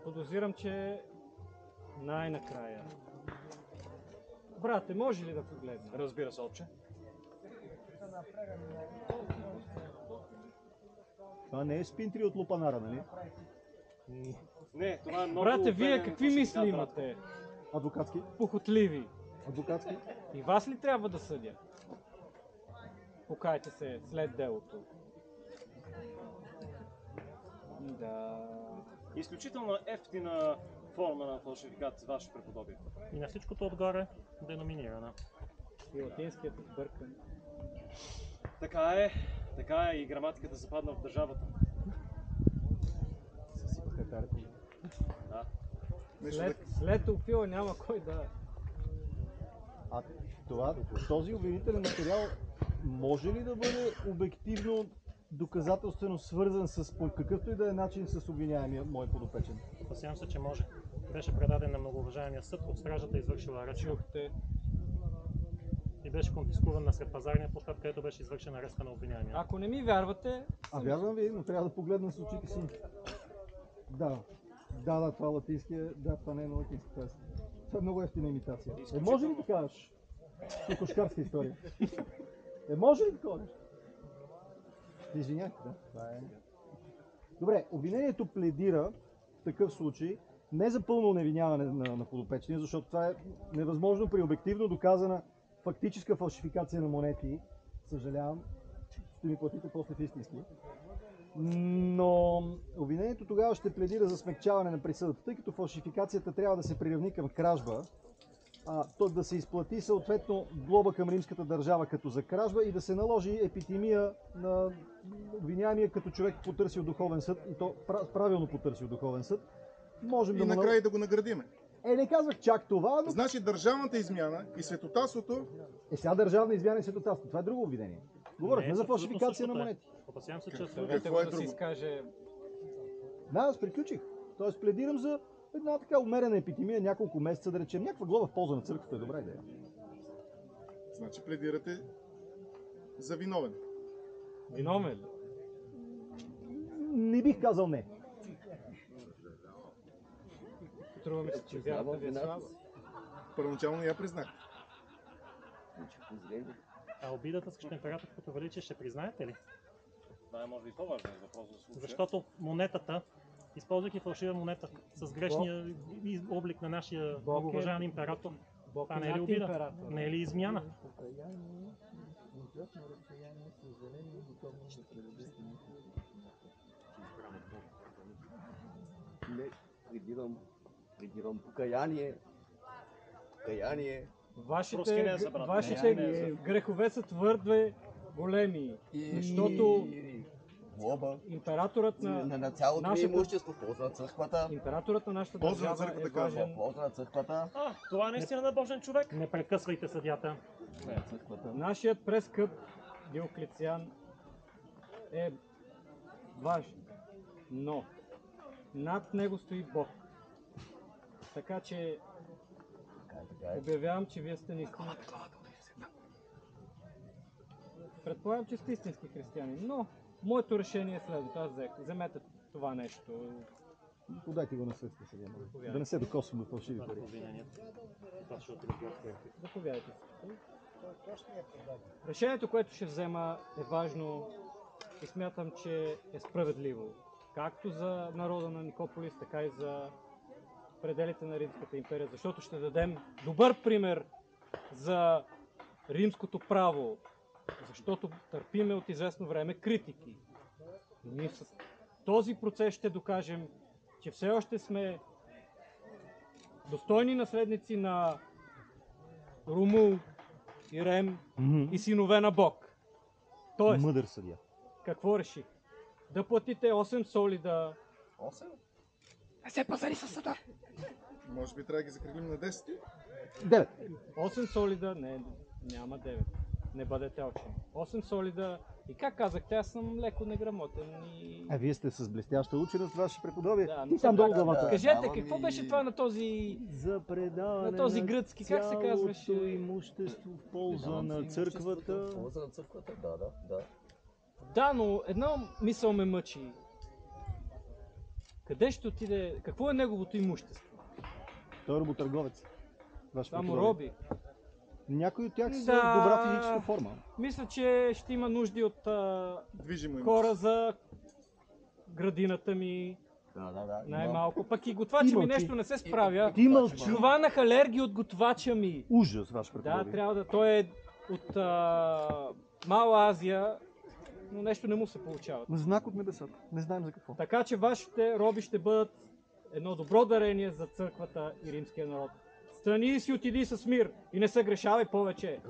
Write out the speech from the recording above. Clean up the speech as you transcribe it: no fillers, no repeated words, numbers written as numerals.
Подозирам, че най-накрая. Брате, може ли да погледна? Разбира се, отче. Това не е спинтри от лупанара, нали? Не, това е много... Брате, вие уверен какви фалшификат, мисли братко. имате? Адвокатски? Похотливи. Адвокатски? И вас ли трябва да съдя? Покайте се след делото. Да. Изключително ефтина форма на фалшификат, ваше преподобие. И на всичкото отгоре деноминирана. И латинският сбъркан. Така е и граматиката западна в държавата. Съсипаха тарата. Да. След Офила няма кой да... А този обвинителен материал може ли да бъде обективно доказателствено свързан с по какъвто и да е начин с обвиняемия мой подопечен? Опасявам се, че може. Беше предаден на многоуважаемия съд от стражата, извършила арест. Чухте. И беше конфискуван на средпазарния площад, където беше извършена ареста на обвиняемия. Ако не ми вярвате... Вярвам ви, но трябва да погледна с очите си. Да, това латинския, това не е на латински. Това е много ефтина имитация. Може ли да кажеш? Кокошкарска история. Може ли да кажеш? Извинявайте, това е... Добре, обвинението пледира в такъв случай не за пълно невиняване на подопечния, защото това е невъзможно при обективно доказана фактическа фалшификация на монети. Съжалявам, ще ми платите после в истински. Но обвинението тогава ще пледира за смекчаване на присъдата, тъй като фалшификацията трябва да се приравни към кражба, то да се изплати съответно глоба към римската държава като за кражба и да се наложи епитимия на обвиняемия като човек потърсил духовен съд и то правилно потърсил духовен съд. Можем и накрая да го наградиме. Не казвах чак това, но... Значи държавната измяна и светотатството... Сега държавна измяна и светотатство. Това е друго обвинение. Говорихме за фалшификация на монети. Опасявам се, че Какво е да си изкаже... Да, аз приключих. Тоест пледирам за една така умерена епитемия, няколко месеца, да речем, някаква глава в полза на църквата е добра идея. Значи пледирате за виновен. Виновен ли? Не бих казал не. Струва ми се, че вярата ви е слаба. Първоначално я признах. А обидата срещу императорското величие ще признаете ли? Това е може би по-важен въпрос за случая. Защото монетата, използвайки фалшива монета с грешния облик на нашия многоуважаем император, това не е ли обида? Не е ли измяна? Не, придирам покаяние. Вашите грехове са твърде големи, защото императорът на цялото ми имущество в полза на църквата. Императорът на нашата държава е важен. В полза на църквата. Това е наистина набожен човек. Не прекъсвайте съдята. Нашият прескъп Диоклециан е важен, но над него стои Бог. Така че обявявам, че вие сте наистина. Предполагам, че сте истински християни, но моето решение е следното. Аз вземете това нещо. Подайте го на съдите сега. Да не се докосвам до фалшиви пари. Заповядайте се. Решението, което ще взема, е важно и смятам, че е справедливо. Както за народа на Никополис, така и за пределите на Римската империя, защото ще дадем добър пример за римското право, защото търпиме от известно време критики. И ние с този процес ще докажем, че все още сме достойни наследници на Ромул и Рем и синове на Бог. Тоест, мъдър съдия. Какво реших? Да платите 8 солида. 8? Не се пазари със съда! Може би трябва да ги закрилим на 10. 9. 8 солида, няма 9. Не бъдете очени. 8 солида. И как казахте, аз съм леко неграмотен и... Вие сте с блестяща ученост, ваше преподобие. Да, и там долу главата. Кажете, какво беше това на този... За предаване на този гръцки, как се казваше? Имущество в полза на църквата. В полза на църквата, да. Да, но една мисъл ме мъчи. къде ще отиде, какво е неговото имущество? Той е работърговец. Ваше Само преподобие. роби. Някои от тях са Да. добра физическа форма. Мисля, че ще има нужди от Движимо хора за градината ми, Да. най-малко. Пък и готвача ми Мълчи. нещо не се справя. Ти мълчи. Хванах алергия от готвача ми. Ужас, ваше Да, преподобие. трябва да. Той е от Мала Азия, но нещо не му се получава. Знак от небесата. Не знаем за какво. Така че вашите роби ще бъдат едно добро дарение за църквата и римския народ. Страни си отиди с мир и не се грешавай повече.